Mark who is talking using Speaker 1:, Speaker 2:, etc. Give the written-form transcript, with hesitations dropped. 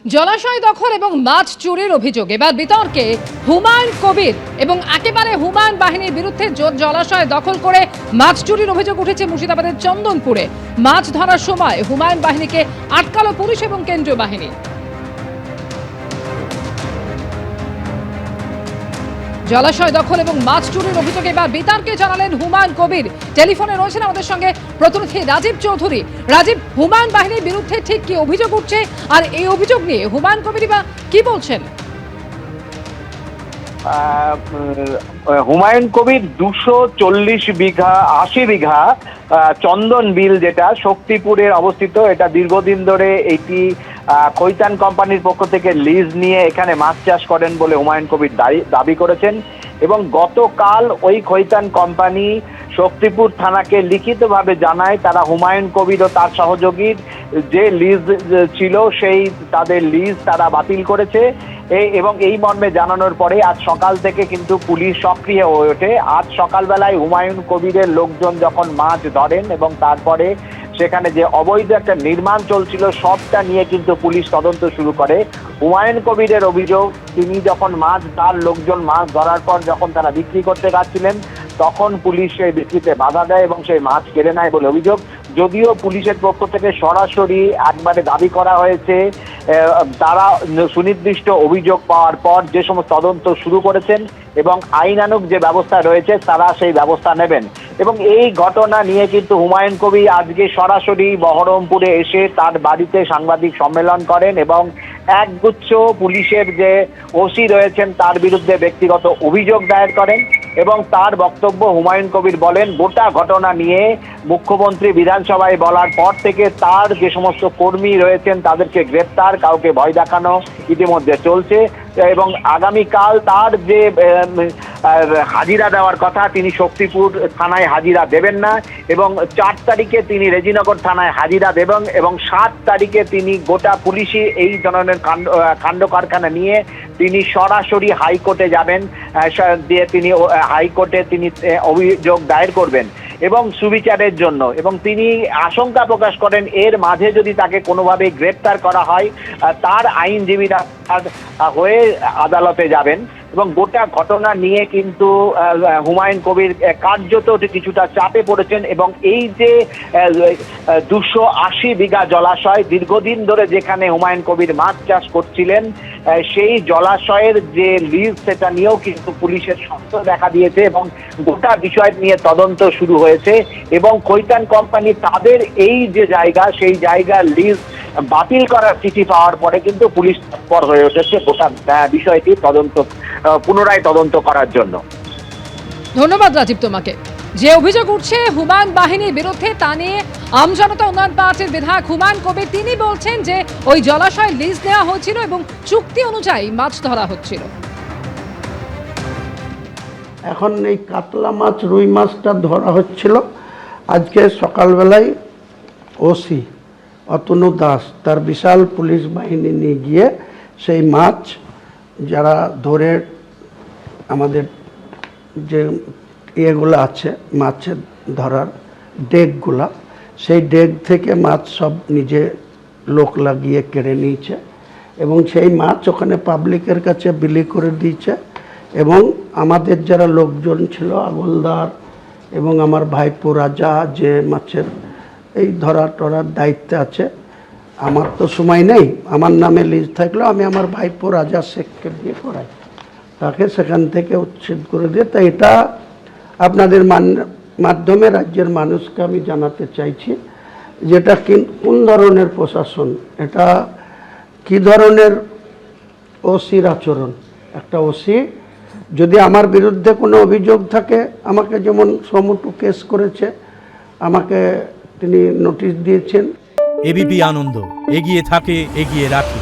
Speaker 1: জলাশয় দখল এবং মাছ চুরির অভিযোগ এবার বিতর্কে হুমায়ুন কবির এবং একেবারে হুমায়ুন বাহিনীর বিরুদ্ধে জলাশয় দখল করে মাছ চুরির অভিযোগ উঠেছে মুর্শিদাবাদের চন্দনপুরে। মাছ ধরার সময় হুমায়ুন বাহিনীকে আটকালো পুলিশ এবং কেন্দ্রীয় বাহিনী। জলাশয় দখল এবং মাছ চুরির অভিযোগে এবার বিতর্কে জানালেন হুমায়ুন কবির। টেলিফোনে রয়েছেন আমাদের সঙ্গে প্রতিনিধি রাজীব চৌধুরী। রাজীব, হুমায়ুন বাহিনীর বিরুদ্ধে ঠিক কি অভিযোগ উঠছে আর এই অভিযোগ নিয়ে হুমায়ুন কবির বা কি বলছেন?
Speaker 2: হুমায়ুন কবির 240 বিঘা 80 বিঘা চন্দন বিল, যেটা শক্তিপুরের অবস্থিত, এটা দীর্ঘদিন ধরে এটি খৈতান কোম্পানির পক্ষ থেকে লিজ নিয়ে এখানে মাছ চাষ করেন বলে হুমায়ুন কবির দাবি করেছেন। এবং গতকাল ওই খৈতান কোম্পানি শক্তিপুর থানাকে লিখিতভাবে জানায় তারা হুমায়ুন কবির ও তার সহযোগীর যে লিজ ছিল সেই তাদের লিজ তারা বাতিল করেছে। এবং এই মর্মে জানানোর পরে আজ সকাল থেকে কিন্তু পুলিশ সক্রিয় হয়ে ওঠে। আজ সকালবেলায় হুমায়ুন কবিরের লোকজন যখন মাছ ধরেন এবং তারপরে সেখানে যে অবৈধ একটা নির্মাণ চলছিল সবটা নিয়ে কিন্তু পুলিশ তদন্ত শুরু করে। হুমায়ুন কবিরের অভিযোগ, তিনি যখন তার লোকজন মাছ ধরার পর যখন তারা বিক্রি করতে যাচ্ছিলেন তখন পুলিশ সেই বিক্রিতে বাধা দেয় এবং সেই মাছ কেড়ে নেয় বলে অভিযোগ। যদিও পুলিশের পক্ষ থেকে সরাসরি একবারে দাবি করা হয়েছে তারা সুনির্দিষ্ট অভিযোগ পাওয়ার পর যে সমস্ত তদন্ত শুরু করেছেন এবং আইনানুগ যে ব্যবস্থা রয়েছে তারা সেই ব্যবস্থা নেবেন। এবং এই ঘটনা নিয়ে কিন্তু হুমায়ুন কবির আজকে সরাসরি বহরমপুরে এসে তার বাড়িতে সাংবাদিক সম্মেলন করেন এবং একগুচ্ছ পুলিশের যে ওসি রয়েছেন তার বিরুদ্ধে ব্যক্তিগত অভিযোগ দায়ের করেন। এবং তার বক্তব্য, হুমায়ুন কবির বলেন, গোটা ঘটনা নিয়ে মুখ্যমন্ত্রী বিধানসভায় বলার পর থেকে তার যে সমস্ত কর্মী রয়েছেন তাদেরকে গ্রেপ্তার, কাউকে ভয় দেখানো ইতিমধ্যে চলছে। এবং আগামীকাল তার যে হাজিরা দেওয়ার কথা, তিনি শক্তিপুর থানায় হাজিরা দেবেন না এবং 4 তারিখে তিনি রেজিনগর থানায় হাজিরা দেবেন এবং 7 তারিখে তিনি গোটা পুলিশি এই ধরনের কাণ্ড কারখানা নিয়ে তিনি সরাসরি হাইকোর্টে যাবেন, দিয়ে তিনি হাইকোর্টে তিনি অভিযোগ দায়ের করবেন এবং সুবিচারের জন্য। এবং তিনি আশঙ্কা প্রকাশ করেন এর মাঝে যদি তাকে কোনোভাবে গ্রেপ্তার করা হয় তার আইনজীবীরা হয়ে আদালতে যাবেন। এবং গোটা ঘটনা নিয়ে কিন্তু হুমায়ুন কবির কার্যত কিছুটা চাপে পড়েছেন। এবং এই যে 280 বিঘা জলাশয় দীর্ঘদিন ধরে যেখানে হুমায়ুন কবির মাছ চাষ করছিলেন সেই জলাশয়ের যে লিজ সেটা নিয়েও কিন্তু পুলিশের সন্দেহ দেখা দিয়েছে এবং গোটা বিষয় নিয়ে তদন্ত শুরু হয়েছে। এবং খৈতান কোম্পানি তাদের এই যে জায়গা সেই জায়গার লিজ বাতিল করার চিঠি পাওয়ার পরে কিন্তু পুলিশ তৎপর হয়ে উঠেছে গোটা বিষয়টি পুনরায় তদন্ত করার জন্য।
Speaker 1: ধন্যবাদ রাজীব তোমাকে। যে অভিযোগ উঠছে হুমায়ুন বাহিনীর বিরুদ্ধে তা নিয়ে আমজনতা উন্নয়ন পার্টির বিধায়ক হুমায়ুন কবির তিনি বলছেন যে ওই জলাশয় লিজ নেওয়া হচ্ছিল এবং চুক্তি অনুযায়ী মাছ ধরা হচ্ছিল।
Speaker 3: এখন এই কাতলা মাছ রুই মাছটা ধরা হচ্ছিল। আজকে সকালবেলায় ওসি অতনু দাস তার বিশাল পুলিশ বাহিনী নিয়ে গিয়ে সেই মাছ যারা ধরে আমাদের যে ইয়েগুলো আছে মাছের ধরার ডেকগুলা, সেই ডেক থেকে মাছ সব নিজে লোক লাগিয়ে কেড়ে নিয়েছে এবং সেই মাছ ওখানে পাবলিকের কাছে বিলি করে দিয়েছে। এবং আমাদের যারা লোকজন ছিল আগলদার এবং আমার ভাইপো রাজা যে মাছের এই ধরার দায়িত্বে আছে, আমার তো সময় নেই, আমার নামে লিজ থাকলেও আমি আমার ভাইপো রাজা শেখকে দিয়ে করাই, তাকে সেখান থেকে উচ্ছেদ করে দিয়ে। তাই এটা আপনাদের মাধ্যমে রাজ্যের মানুষকে আমি জানাতে চাইছি যেটা কোন ধরনের প্রশাসন, এটা কি ধরনের ওসির আচরণ। একটা ওসি যদি আমার বিরুদ্ধে কোনো অভিযোগ থাকে, আমাকে যেমন সমুটু কেস করেছে, আমাকে তিনি নোটিশ দিয়েছেন।
Speaker 4: এবিপি আনন্দ, এগিয়ে থাকে, এগিয়ে রাখে।